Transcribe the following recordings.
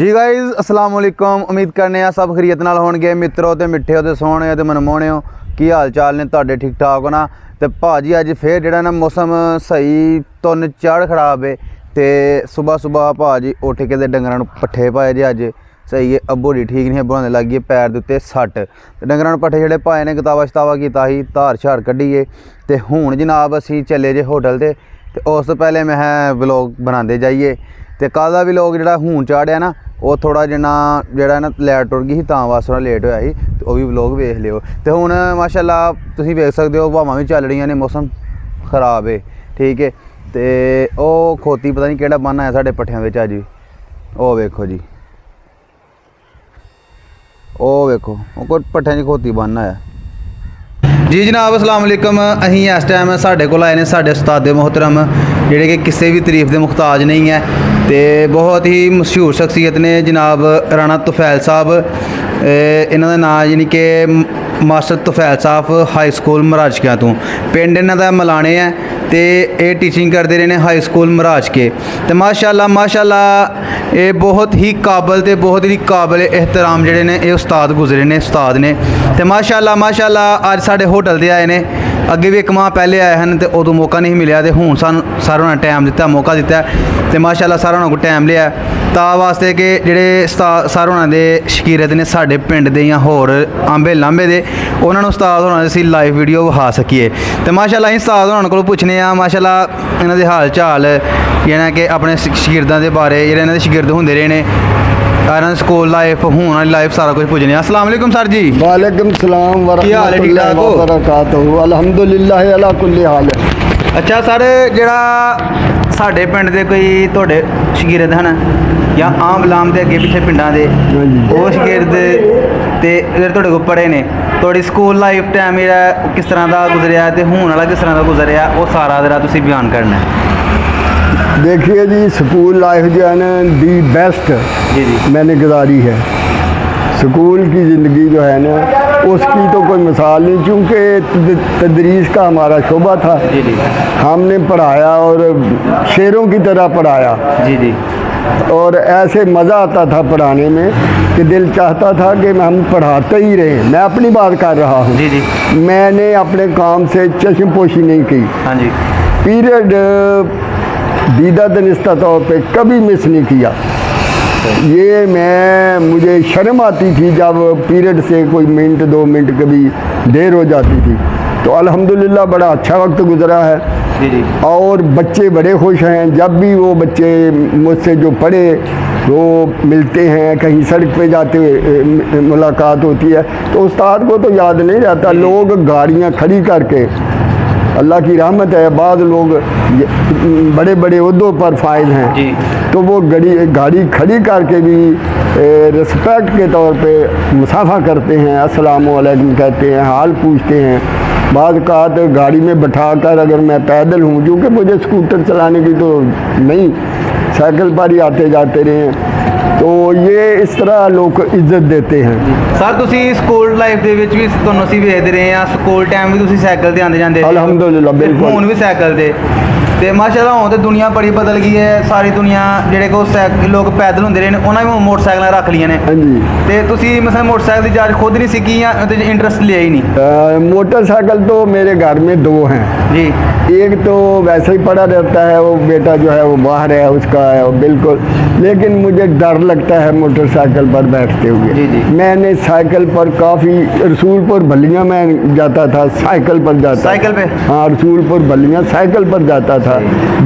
जी guys अस्सलाम वालेकुम। उम्मीद करने सब खरीत नाल होणगे मित्रों ते मिठे हो ते सोहणे हो ते मनमोहणे हो। की हाल चाल ने तुहाडे ठीक ठाक हो ना। ते भाजी अज फिर जिहड़ा ना मौसम सही धुन चढ़ खराब है ते सुबह भाजी उठ के डंगरां नूं पट्ठे पाए जे अज सही है। अब्बू डी ठीक नहीं बनाने लग गई पैर दे उत्ते सट ते डंगरां नूं पट्ठे जेहड़े पाए ने गतावा शतावा कीता ही धार शार कड्ढीए ते हुण जनाब असीं चले जे होटल ते उस तो पहले मैं व्लॉग बनाते जाइए। तो कल का व्लॉग जो हूँ चाढ़िया ना वो थोड़ा जिन्ना जोड़ा ना लैट टुर गई तां वास्ते थोड़ा लेट होया ही तो वह भी व्लॉग वेख लियो। तो हुण माशाअल्लाह तुसीं वेख सकते हो हवावां भी चल रही ने मौसम खराब है ठीक है। तो वह खोती पता नहीं किहड़ा बन आया साडे पट्ठियां विच अज भी ओ वेखो जी ओ वेखो कोई पट्ठियां च खोती बन आया जी जनाब। अस्सलाम वालेकुम। अहीं इस टाइम साढ़े कोल आए ने साढ़े उस्ताद मोहतरम जिहड़े कि किसी भी तरीफ के मुहताज नहीं है तो बहुत ही मशहूर शख्सियत ने जनाब राणा तुफैल साहब। इन्हों का नाम यानी कि मास्टर तुफैल साहब हाई स्कूल मराजकिया तो पिंड इन्हों का मलाने है तो ये टीचिंग करते रहे हैं हाई स्कूल मराजके। तो माशाअल्लाह ये बहुत ही काबल तो बहुत ही काबिल एहतराम जोड़े ने ये उस्ताद गुजरे ने उस्ताद ने। तो माशाअल्लाह अज साढ़े होटल से आए हैं। अगे भी एक माह पहले आए हैं तो उदों मौका नहीं मिले तो हूँ सानू सारा उन्होंने टाइम दिता मौका दिता तो माशाअल्लाह सारा उन्होंने को टाइम लिया ता वास्ते कि जोड़े सर उन्होंने शकीरत ने साढ़े पिंड दे या होर आंबे लांबे दे उन्होंने उस्ताद होना असीं लाइव वीडियो विखा सकीए। तो माशाअल्लाह असीं उस्ताद होना को पुछने माशाअल्लाह इन्हों के हाल चाल जिन्हें कि अपने शकीरदां दे बारे जिहड़े इन्हों दे शकीरद होंदे रहे ने स्कूल लाइफ हूँ वाली लाइफ सारा कुछ पुछने। अस्सलाम वालेकुम सर जी। वालेकुम सलाम वरहमतुल्लाहि व बरकातहू। अल्हम्दुलिल्लाह अला कुल्ली हाल। अच्छा सर जिहड़ा साढ़े पिंड दे कोई तुहाडे शकीरद हैं या आम लाम दे अगे पिछे पिंडां दे वो शकीरद ते जेह्ड़े तुहाडे कोल पढ़े ने तुहाडी स्कूल लाइफ टाइम जेह्ड़ा किस तरह का गुजरिया ते हूँ वाला किस तरह का गुजरिया वो सारा जरा तुसीं बयान करना है। देखिए जी स्कूल लाइफ जो है ना दी बेस्ट जी मैंने गुजारी है। स्कूल की ज़िंदगी जो है ना उसकी तो कोई मिसाल नहीं क्योंकि तदरीस का हमारा शोबा था। जी हमने पढ़ाया और शेरों की तरह पढ़ाया जी और ऐसे मज़ा आता था पढ़ाने में कि दिल चाहता था कि हम पढ़ाते ही रहें। मैं अपनी बात कर रहा हूँ जी मैंने अपने काम से चश्मपोशी नहीं की। हाँ जी पीरियड दीदा दनिस्ता तौर पे कभी मिस नहीं किया। ये मुझे शर्म आती थी जब पीरियड से कोई मिनट 2 मिनट कभी देर हो जाती थी। तो अल्हम्दुलिल्लाह बड़ा अच्छा वक्त गुजरा है जी और बच्चे बड़े खुश हैं। जब भी वो बच्चे मुझसे जो पढ़े वो मिलते हैं कहीं सड़क पे जाते हुए मुलाकात होती है तो उस्ताद को तो याद नहीं रहता। लोग गाड़ियाँ खड़ी करके अल्लाह की रहमत है बाद लोग बड़े बड़े उहदों पर फाइज हैं जी तो वो गाड़ी खड़ी करके भी रिस्पेक्ट के तौर पे मुसाफा करते हैं अस्सलाम वालेकुम कहते हैं हाल पूछते हैं। बाद कात गाड़ी में बैठा कर अगर मैं पैदल हूँ क्योंकि मुझे स्कूटर चलाने की तो नहीं साइकिल पर ही आते जाते रहे तो ये इस तरह लोग इज्जत देते हैं। सर तुसी स्कूल लाइफ दे विच भी तुहानूं असीं वेखदे रहे हैं स्कूल टाइम भी तुसी साइकिल ते आंदे जांदे अल्हम्दुलिल्लाह बिल्कुल हुण भी साइकिल ते माशाअल्लाह हुण ते दुनिया बड़ी बदल गई है। सारी दुनिया जेह्ड़े को लोग पैदल होंदे रहे उन्होंने भी मोटरसाइकिल रख लिया ने। हाँ जी ते तुसी मतलब मोटरसाइकिल की जांच खुद नहीं सीखी या इंटरेस्ट लिया ही नहीं। मोटरसाइकिल तो मेरे घर में 2 हैं जी। एक तो वैसे ही पड़ा रहता है वो बेटा जो है वो बाहर है उसका है वो बिल्कुल लेकिन मुझे डर लगता है मोटरसाइकिल पर बैठते हुए। जी मैंने साइकिल पर काफ़ी रसूलपुर भलियाँ में जाता था साइकिल पर जाता साइकिल पे हाँ रसूलपुर भलियाँ साइकिल पर जाता था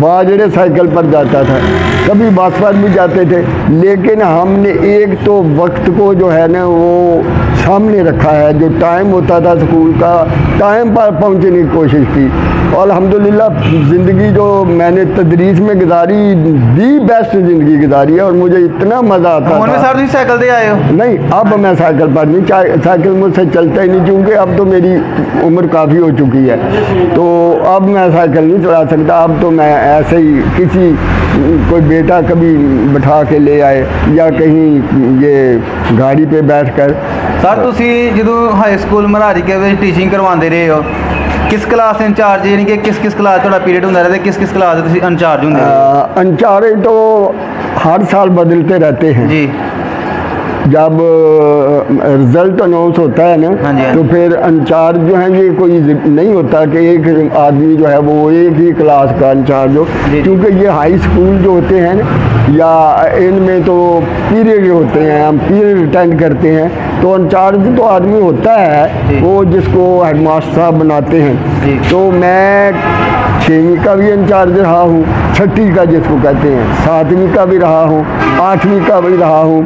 बाजरे साइकिल पर जाता था कभी बस पर भी जाते थे। लेकिन हमने एक तो वक्त को जो है ना वो सामने रखा है जो टाइम होता था स्कूल का टाइम पर पहुंचने की कोशिश की और अल्हम्दुलिल्लाह ज़िंदगी जो मैंने तदरीस में गुजारी दी बेस्ट ज़िंदगी गुजारी है और मुझे इतना मज़ा आता था। सर साइकिल से आए हो? नहीं अब मैं साइकिल पर नहीं साइकिल मुझसे चलता ही नहीं क्योंकि अब तो मेरी उम्र काफ़ी हो चुकी है तो अब मैं साइकिल नहीं चला सकता। अब तो मैं ऐसे ही किसी कोई बेटा कभी बिठा के ले आए या कहीं ये गाड़ी पे बैठ कर। सर तुसी जो हाई स्कूल मराजके टीचिंग करवाते रहे हो किस क्लास इंचार्ज यानी कि किस किस क्लास थोड़ा पीरियड होंदा रहता है, किस किस क्लास ਦੇ ਤੁਸੀਂ इंचार्ज ਹੁੰਦੇ ਹੋ? अंचारे तो हर साल बदलते रहते हैं जी जब रिजल्ट अनाउंस होता है ना हाँ जी, हाँ तो जी। फिर इंचार्ज जो है ये कोई नहीं होता कि एक आदमी जो है वो एक ही क्लास का इंचार्ज हो, जी। क्योंकि ये हाई स्कूल जो होते हैं ना या इनमें तो पीरियड होते हैं, हम पीरियड अटेंड करते हैं, तो इंचार्ज तो आदमी होता जी। है वो जिसको हेडमास्टर साहब बनाते जी। हैं। तो मैं 6वीं का भी इंचार्ज रहा हूँ, 6ठी का जिसको कहते हैं, 7वीं का भी रहा हूँ, 8वीं का भी रहा हूँ,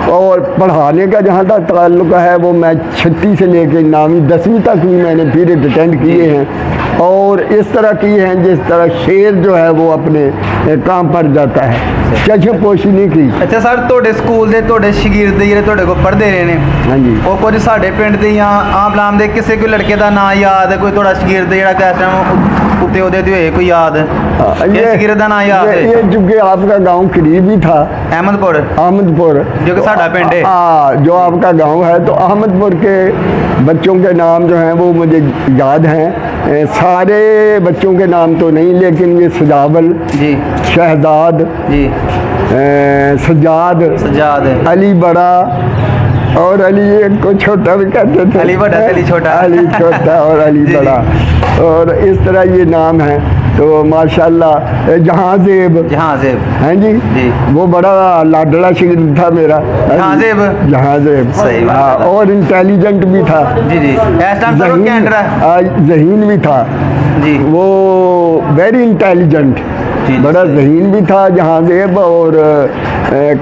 और पढ़ाने का जहाँ तक ताल्लुक है वो मैं 6ठी से लेकर 9वीं 10वीं तक भी मैंने पीरियड अटेंड किए हैं और इस तरह किए हैं जिस तरह शेर जो है वो अपने काम पर जाता है, चश्म पोशी नहीं की। ਅੱਛਾ ਸਰ ਤੁਹਾਡੇ ਸਕੂਲ ਦੇ ਤੁਹਾਡੇ ਸ਼ਾਗਿਰਦ ਜਿਹੜੇ ਤੁਹਾਡੇ ਕੋਲ ਪੜ੍ਹਦੇ ਰਹੇ ਨੇ हाँ जी। ਉਹ ਕੁਝ ਸਾਡੇ ਪਿੰਡ ਦੇ ਜਾਂ ਆਮ ਲਾਮ ਦੇ ਕਿਸੇ ਕੋਈ ਲੜਕੇ ਦਾ ਨਾਂ ਯਾਦ ਹੈ, ਕੋਈ ਤੁਹਾਡਾ ਸ਼ਾਗਿਰਦ ਜਿਹੜਾ ਕਿ ਇਸ ਟਾਈਮ ਉੱਤੇ ਉਹਦੇ ਤੇ ਹੋਏ ਕੋਈ ਯਾਦ ਇਹ ਸ਼ਾਗਿਰਦ ਦਾ ਨਾਂ ਯਾਦ ਹੈ? ये चूँकि आपका गांव करीब ही था ਅਹਿਮਦਪੁਰ अहमदपुर, जो कि साड़ा पिंड है। हाँ जो आपका गांव है, तो अहमदपुर के बच्चों के नाम जो हैं वो मुझे याद हैं, सारे बच्चों के नाम तो नहीं, लेकिन ये सजावल, जी शहजाद, जी सजाद, सजाद है अली बड़ा और अली एक को छोटा भी कहते थे, अली बड़ा, अली छोटा। अली छोटा और अली जी, बड़ा, और इस तरह ये नाम है। तो माशाल्लाह जहाँजेब, जहाँजेब हैं जी, जी। वो बड़ा लाडला शिगिर्द था मेरा, जहाँजेब? जहाँजेब सही बात हाँ, है। और इंटेलिजेंट भी था। जी जी इस टाइम सर वो क्या अंडर है? जहीन भी था जी वो, वेरी इंटेलिजेंट, जी, बड़ा सही। जहीन भी था जहाँजेब, और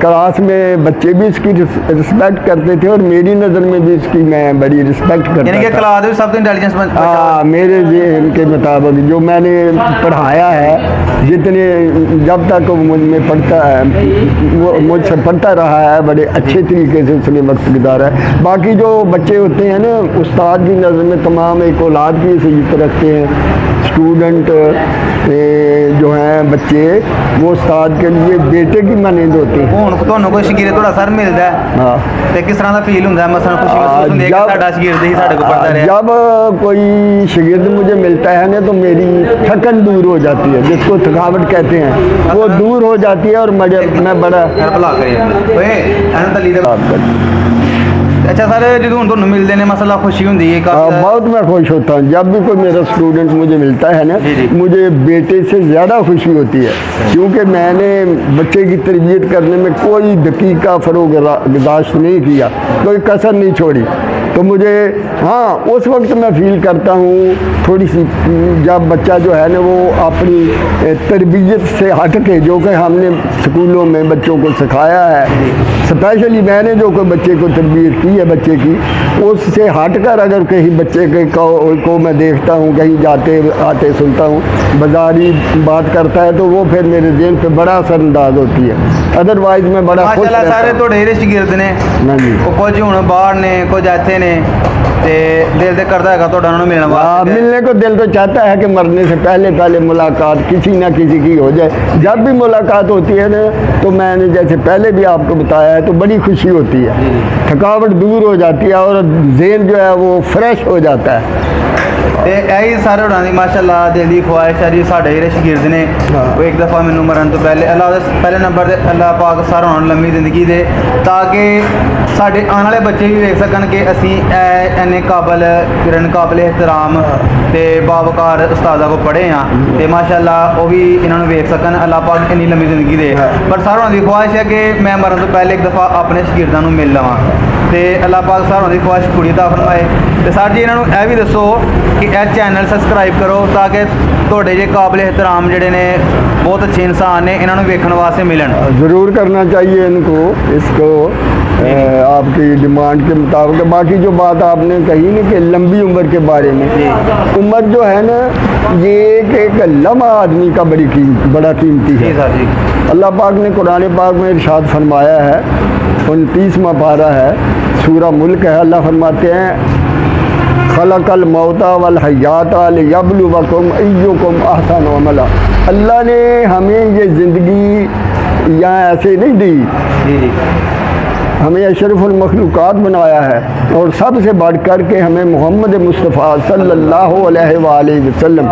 क्लास में बच्चे भी इसकी रिस्पेक्ट करते थे और मेरी नज़र में भी इसकी मैं बड़ी रिस्पेक्ट यानी कि करता था। क्लास में सब तो इंटेलिजेंस हाँ, मेरे ज़हन के मुताबिक जो मैंने पढ़ाया है, जितने जब तक वो मुझ में पढ़ता है, वो मुझसे पढ़ता रहा है, बड़े अच्छे तरीके से उसने वक्त गुजारा है। बाकी जो बच्चे होते हैं ना, उस्ताद की नज़र में तमाम एक औलाद की इज्जत रखते हैं, स्टूडेंट जो हैं बच्चे, वो उस्ताद के लिए बेटे की मानंद होते हैं। ਹੁਣ ਤੁਹਾਨੂੰ ਕੋਈ ਸ਼ਾਗਿਰਦ ਤੁਹਾਡਾ ਸਰ ਮਿਲਦਾ ਹੈ हाँ, ਤੇ ਕਿਸ ਤਰ੍ਹਾਂ ਦਾ ਫੀਲ ਹੁੰਦਾ ਹੈ? ਮਸਲਨ ਖੁਸ਼ੀ ਮਹਿਸੂਸ ਹੁੰਦੀ ਹੈ ਕਿ ਸਾਡਾ ਸ਼ਾਗਿਰਦ ਹੀ ਸਾਡੇ ਕੋਲ ਪੜ੍ਹਦਾ ਰਿਹਾ? जब कोई शिगिर्द मुझे मिलता है ना तो मेरी थकन दूर हो जाती है, जिसको थकावट कहते हैं, वो दूर हो जाती है और मैं बड़ा ਯਾਰ ਭਲਾ ਕਰੇ ਓਏ ਇਹਨਾਂ ਦਾ ਲੀਡਰ ਅੱਛਾ ਸਰ ਜਦੋਂ ਹੁਣ ਤੁਹਾਨੂੰ ਮਿਲਦੇ ਨੇ ਮਸਲਾ ਖੁਸ਼ੀ ਹੁੰਦੀ ਹੈ ਕਾਫੀ बहुत मैं खुश होता हूँ जब भी कोई मेरा स्टूडेंट मुझे मिलता है ना, जी, जी। मुझे बेटे से ज़्यादा खुशी होती है, क्योंकि मैंने बच्चे की तरबियत करने में कोई दकीका फरोग बर्दाश्त नहीं किया, कोई कसर नहीं छोड़ी। तो मुझे हाँ उस वक्त मैं फील करता हूँ थोड़ी सी, जब बच्चा जो है ना वो अपनी तरबियत से हट के, जो कि हमने स्कूलों में बच्चों को सिखाया है, स्पेशली मैंने जो कोई बच्चे को तरबियत की है बच्चे की, उससे हट कर अगर कहीं बच्चे को मैं देखता हूँ कहीं जाते आते सुनता हूँ बाजारी बात करता है, तो वो फिर मेरे ज़हन पे बड़ा असरअंदाज होती है। अदरवाइज मैं बड़ा खुश ਮਾਸ਼ਾਅੱਲਾ रहता ਸਾਰੇ हूँ। ਤੁਹਾਡੇ ਜਿਹੜੇ ਸ਼ਾਗਿਰਦ ਨੇ हाँ जी। ਉਹ ਕੁਝ ਹੁਣ ਬਾਹਰ ਨੇ ਕੁਝ ਇੱਥੇ ਨੇ ਤੇ ਦਿਲ ਤੇ ਕਰਦਾ ਹੈਗਾ ਤੁਹਾਡਾ ਉਹਨਾਂ ਨੂੰ ਮਿਲਣ हाँ, ਵਾਸਤੇ मिलने को दिल तो चाहता है कि मरने से पहले मुलाकात किसी ना किसी की हो जाए। जब भी मुलाकात होती है ना, तो मैंने जैसे पहले भी आपको बताया है, तो बड़ी खुशी होती है, थकावट दूर हो जाती है और ज़हन जो है वो फ्रेश हो जाता है। ਤੇ ਇਹੀ ਸਾਰੇ ਹੋਰਾਂ ਦੀ ਮਾਸ਼ਾਅੱਲਾ ਦਿਲ ਦੀ ਖੁਆਇਸ਼ ਹੈ ਜੀ। ਸਾਡੇ ਜਿਹੜੇ ਸ਼ਾਗਿਰਦ ਨੇ ਉਹ ਇੱਕ ਦਫਾ ਮੈਨੂੰ ਮਰਨ ਤੋਂ ਪਹਿਲੇ ਅੱਲਾਹ ਦੇ ਪਹਿਲੇ ਨੰਬਰ ਤੇ ਅੱਲਾਹ ਪਾਕ ਸਾਰਿਆਂ ਨੂੰ ਲੰਮੀ ਜ਼ਿੰਦਗੀ ਦੇ, ਤਾਂ ਕਿ ਸਾਡੇ ਆਉਣ ਵਾਲੇ ਬੱਚੇ ਵੀ ਵੇਖ ਸਕਣ ਕਿ ਅਸੀਂ ਇੰਨੇ ਕਾਬਲ ਕਾਬਲ ਇਹਤਰਾਮ ਤੇ ਬਾਵਕਾਰ ਉਸਤਾਦਾਂ ਕੋਲ ਪੜ੍ਹੇ ਹਾਂ, ਤੇ ਮਾਸ਼ਾਅੱਲਾ ਉਹ ਵੀ ਇਹਨਾਂ ਨੂੰ ਵੇਖ ਸਕਣ। ਅੱਲਾਹ ਪਾਕ ਇੰਨੀ ਲੰਮੀ ਜ਼ਿੰਦਗੀ ਦੇ। ਪਰ ਸਾਰਿਆਂ ਹੋਰਾਂ ਦੀ ਖੁਆਇਸ਼ ਹੈ ਕਿ ਮੈਂ ਮਰਨ ਤੋਂ ਪਹਿਲੇ ਇੱਕ ਦਫਾ ਆਪਣੇ ਸ਼ਾਗਿਰਦਾਂ ਨੂੰ ਮਿਲ ਲਵਾਂ, ਤੇ ਅੱਲਾਹ ਪਾਕ ਸਾਰਿਆਂ ਹੋਰਾਂ ਦੀ ਖੁਆਇਸ਼ ਪੂਰੀ ਅਤਾ ਫਰਮਾਏ। ਤੇ ਸਰ ਜੀ ਇਹਨਾਂ ਨੂੰ ਇਹ ਵੀ ਦੱਸੋ ਕਿ ਇਹ ਚੈਨਲ ਸਬਸਕ੍ਰਾਈਬ ਕਰੋ ਤਾਂ ਕਿ ਤੁਹਾਡੇ ਜੇ ਕਾਬਲ ਇਹਤਰਾਮ ਜਿਹੜੇ ਨੇ बहुत अच्छे इंसान ने, इन्होंने वेखण वास्ते मिलन ज़रूर करना चाहिए इनको, इसको आपकी डिमांड के मुताबिक। बाकी जो बात आपने कही ना कि लंबी उम्र के बारे में, उम्र जो है ना ये एक लम्हा आदमी का बड़ा कीमती है। जी सर जी। अल्लाह पाक ने कुरान पाक में इरशाद फरमाया है, 29वां पारा है, सूरा मुल्क है। अल्लाह फरमाते हैं खलकल मौता वल हयाता लियब्लुवकुम अय्युकुम अहसनु अमला। अल्लाह ने हमें ये ज़िंदगी यहाँ ऐसे नहीं दी, जी जी हमें अशरफुल मखलूक़ात बनाया है और सबसे बढ़ कर के हमें मोहम्मद मुस्तफ़ा सल्लल्लाहु अलैहि वसल्लम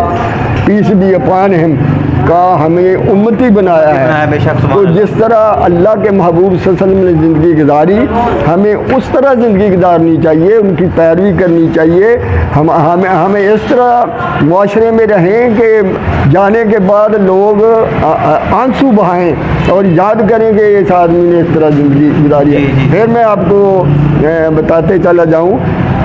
पीस बी अपॉन हिम का हमें उम्मती बनाया है। बेशक तो जिस तरह अल्लाह के महबूब सल्लल्लाहु अलैहि वसल्लम ने ज़िंदगी गुजारी, हमें उस तरह ज़िंदगी गुजारनी चाहिए, उनकी पैरवी करनी चाहिए। हमें इस तरह मुआशरे में रहें कि जाने के बाद लोग आंसू बहाएं और याद करें कि इस आदमी ने इस तरह ज़िंदगी गुजारी है। फिर मैं आपको बताते चला जाऊँ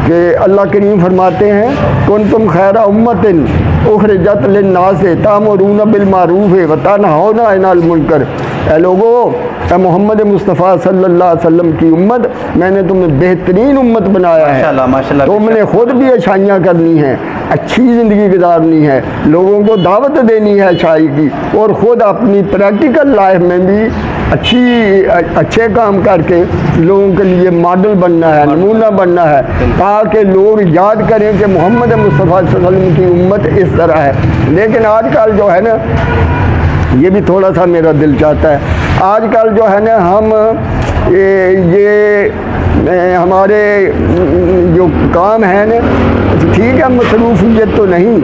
कि अल्लाह करीम फरमाते हैं कुंतुम खैरा उम्मतिन उखरिजत लिन्नास तामुरून बिल मारूफ व तनहौना अनिल मुनकर। ए लोगो, मोहम्मद मुस्तफ़ा सल्लल्लाहु अलैहि वसल्लम की उम्मत, मैंने तुम्हें बेहतरीन उम्मत बनाया है। माशाल्लाह माशाल्लाह। तुमने खुद भी अच्छाइयाँ करनी हैं, अच्छी ज़िंदगी गुजारनी है, लोगों को दावत देनी है अच्छाई की, और ख़ुद अपनी प्रैक्टिकल लाइफ में भी अच्छे काम करके लोगों के लिए मॉडल बनना है, नमूना बनना है, ताकि लोग याद करें कि मोहम्मद मुस्तफ़ा सल्लल्लाहु अलैहि वसल्लम की उम्मत इस तरह है। लेकिन आजकल जो है ना, ये भी थोड़ा सा मेरा दिल चाहता है, आजकल जो है ना हम ये हमारे जो काम है ना, ठीक है मसरूफियत तो नहीं,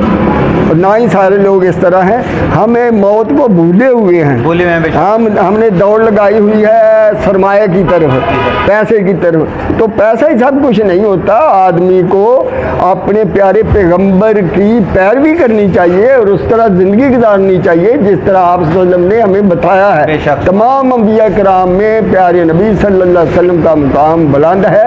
ना ही सारे लोग इस तरह हैं, हमें मौत को भूले हुए हैं। हमने दौड़ लगाई हुई है सरमाए की तरफ, पैसे की तरफ। तो पैसा ही सब कुछ नहीं होता, आदमी को अपने प्यारे पैगंबर की पैरवी करनी चाहिए और उस तरह ज़िंदगी गुजारनी चाहिए जिस तरह आप सल्लल्लाहु अलैहि वसल्लम ने हमें बताया है। तमाम अंबिया कराम में प्यारे नबी सल्लल्लाहु अलैहि वसल्लम का मुकाम बुलंद है।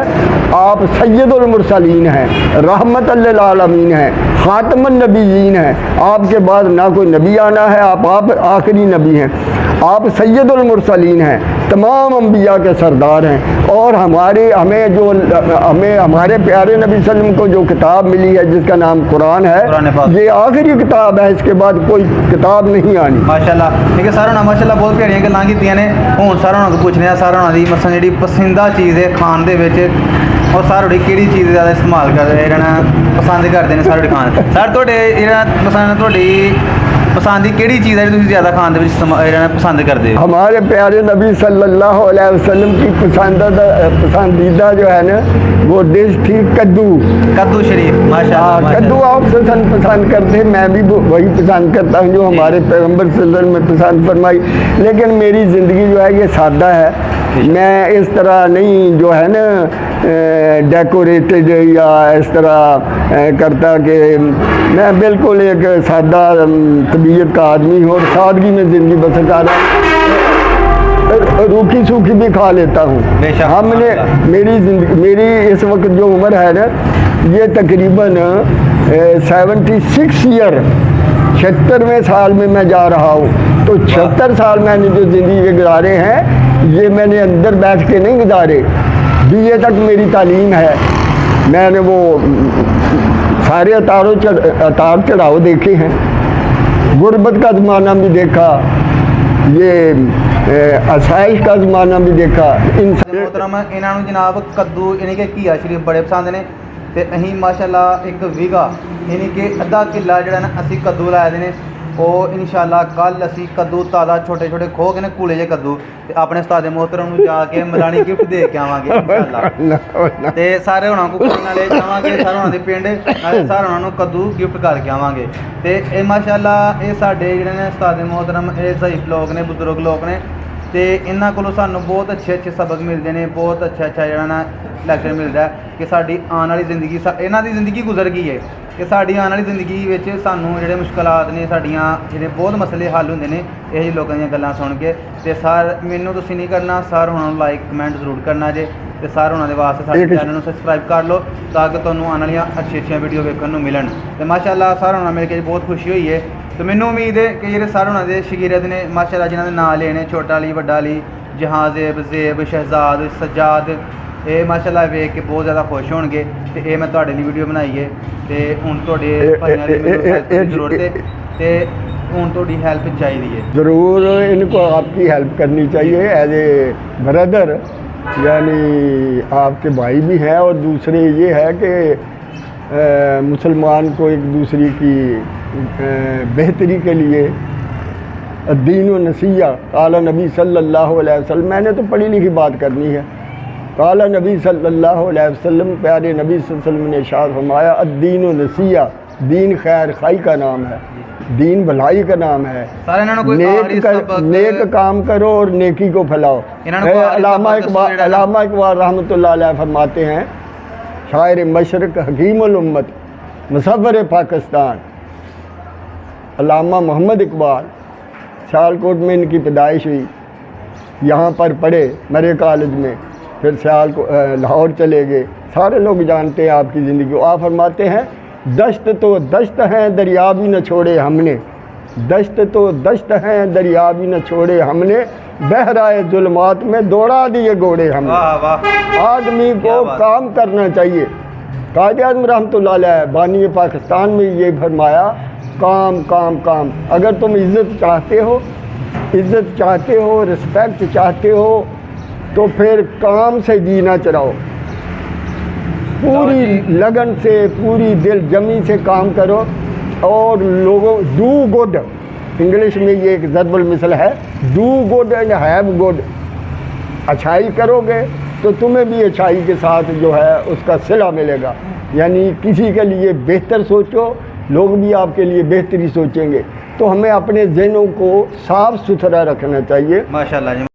आप सैयदुल मुरसलीन हैं, रहमत लिल आलमीन हैं, ख़ातमुन नबिय्यीन हैं। आपके बाद ना कोई नबी आना है, आप आखिरी नबी हैं। आप सैयदुल मुरसलीन हैं, तमाम अंबिया के सरदार हैं। और हमें हमारे प्यारे नबी सल्लल्लाहु अलैहि वसल्लम को जो किताब मिली है जिसका नाम कुरान है, ये आखिरी किताब है, इसके बाद कोई किताब नहीं आनी। माशाल्लाह। ठीक है सारा माशाल्लाह, बहुत प्यारियां गल्लां कीतियां ने। हुण सारा उन्हां को पुछने आ सारा उन्हां दी मसलन जिहड़ी पसंदीदा चीज़ है खाण दे विच, और सारे किहड़ी चीज़ ज़्यादा इस्तेमाल करदे पसंद करते हैं सारे खाण। सर तुहाडे पसंद तुहाडी पसंद की केड़ी चीज़ है जो ज़्यादा खाण दे विच पसंद करते हो? हमारे प्यारे नबी सल्लल्लाहु अलैहि वसल्लम की पसंदीदा जो है ना, वो डिश थी कद्दू। कद्दू शरीफ, माशाल्लाह। कद्दू आप पसंद करते हैं, मैं भी वही पसंद करता हूँ जो हमारे पैगंबर सल्लल्लाहु अलैहि वसल्लम में पसंद फरमाई। लेकिन मेरी ज़िंदगी जो है ये सादा है, मैं इस तरह नहीं जो है ना डेकोरेटेड या इस तरह करता कि मैं बिल्कुल एक सादा तबीयत का आदमी हूँ और सादगी में ज़िंदगी बसर कर रहा हूँ। रूखी सूखी भी खा लेता हूँ। मेरी इस वक्त जो उम्र है ना, ये तकरीबन 76 ईयर, 76वें साल में मैं जा रहा हूँ। तो 76 साल मैंने जो ज़िंदगी के गुजारे हैं, ये मैंने अंदर बैठ के नहीं गुजारे। BA तक मेरी तालीम है। मैंने वो सारे उतार चढ़ाव देखे हैं, गुर्बत का ज़माना भी देखा, ये आसाइश का ज़माना भी देखा। मोहतरम इन्हां नूं जनाब कद्दू यानी कि घीया शरीफ बड़े पसंद ने, ते अहीं माशाल्लाह एक वीघा यानी कि अद्धा किला जिहड़ा ना असीं कद्दू लाए दे ने। और इंशाल्लाह कल असीं कद्दू ताज़ा छोटे छोटे खो के ना कूले जे कद्दू ते अपने उस्ताद मोहतरम नूं जाके मलानी गिफ्ट दे के आवांगे इंशाल्लाह। ते सारे हुणां को नाले जावांगे, सारे हुणां दे पिंड नाले सारे हुणां नूं कद्दू गिफ्ट करके आवांगे। ते ये माशाल्लाह ये साडे जिहड़े ने उस्ताद मोहतरम ये ज़ईफ लोग ने, बुजुर्ग लोग ने, तो इन्हों को सानू बहुत अच्छे सबक मिलते हैं, बहुत अच्छा जो ना लैक्चर मिलता है कि साड़ी आने वाली जिंदगी इन्हों की जिंदगी गुजर गई है कि साड़ी आने वाली जिंदगी सानू जो मुश्किलात ने साड़ियाँ जो बहुत मसले हल होंगे ने यही लोगों दी गल्लां सुन के। तो सर मैनू तुसीं नहीं करना, सर हुणां लाइक कमेंट जरूर करना जे, तो सर हुणां दे वास्ते साडे चैनल नूं सबसक्राइब कर लो ताकि तुहानूं आने वाली अच्छी वीडियो वेखण नूं मिलन। तो माशाअल्लाह सर हुणां मिल के बहुत खुशी हुई है। तो मैनू उम्मीद है कि जेह्ड़े सर हुणां दे शागिर्द ने माशाअल्लाह जिन्हां दे नाम लेने छोटा अली, वड्डा अली, जहाज़ेब, ज़ेब, शहजाद, सज्जाद, ये माशाअल्लाह वेख के बहुत ज़्यादा खुश होणगे। तो ये मैं तुहाडे लई वीडियो बनाई है। तो हुण तुहाडे भाइयां दी मैनूं हेल्प दी जरूरत है, तो हुण तुहाडी हेल्प चाहिए है। ज़रूर इनको आपकी हेल्प करनी चाहिए एज ए ब्रदर, यानी आपके भाई भी हैं। और दूसरे ये है कि मुसलमान को एक दूसरे की बेहतरी के लिए दीन व नसीहा आला नबी सल्लल्लाहु अलैहि वसल्लम, मैंने तो पढ़ी लिखी बात करनी है। काला नबी सल्लल्लाहु अलैहि वसल्लम, प्यारे नबी सल्लल्लाहु अलैहि वसल्लम ने इरशाद फरमाया, अद्दीन नसीहा, दीन खैर खाई का नाम है, दीन भलाई का नाम है। सारे इन्होंने कोई आखिरी सबक नेक काम करो और नेकी को फैलाओ। इन्होंने कोई आखिरी अल्लामा सबक इकबाल, दसो अल्लामा इकबाल रहमतुल्लाह अलैह फरमाते हैं, शायर मशरक हकीमुल उम्मत मुसव्वर पाकिस्तान, अल्लामा मोहम्मद इकबाल, सियालकोट में इनकी पैदाइश हुई, यहाँ पर पढ़े मरे कॉलेज में, फिर लाहौर चले गए। सारे लोग जानते हैं आपकी ज़िंदगी को। आप फरमाते हैं, दश्त तो दश्त हैं दरिया भी न छोड़े हमने, दश्त तो दश्त हैं दरिया भी न छोड़े हमने, बहराए जुल्मात में दौड़ा दिए घोड़े हमने। वाह वाह, आदमी क्या को बात। काम करना चाहिए। कायदे आज़म रहमतुल्लाह अलैह बानी पाकिस्तान में ये फरमाया, काम काम काम। अगर तुम इज़्ज़त चाहते हो, इज़्ज़त चाहते हो, रिस्पेक्ट चाहते हो, तो फिर काम से जीना चलाओ, पूरी लगन से, पूरी दिल जमी से काम करो। और लोगों डू गुड, इंग्लिश में ये एक ज़रबुल मिसल है, do good and have good. अच्छाई करोगे तो तुम्हें भी अच्छाई के साथ जो है उसका सिला मिलेगा। यानी किसी के लिए बेहतर सोचो, लोग भी आपके लिए बेहतरी सोचेंगे। तो हमें अपने ज़हनों को साफ़ सुथरा रखना चाहिए। माशाल्लाह जी।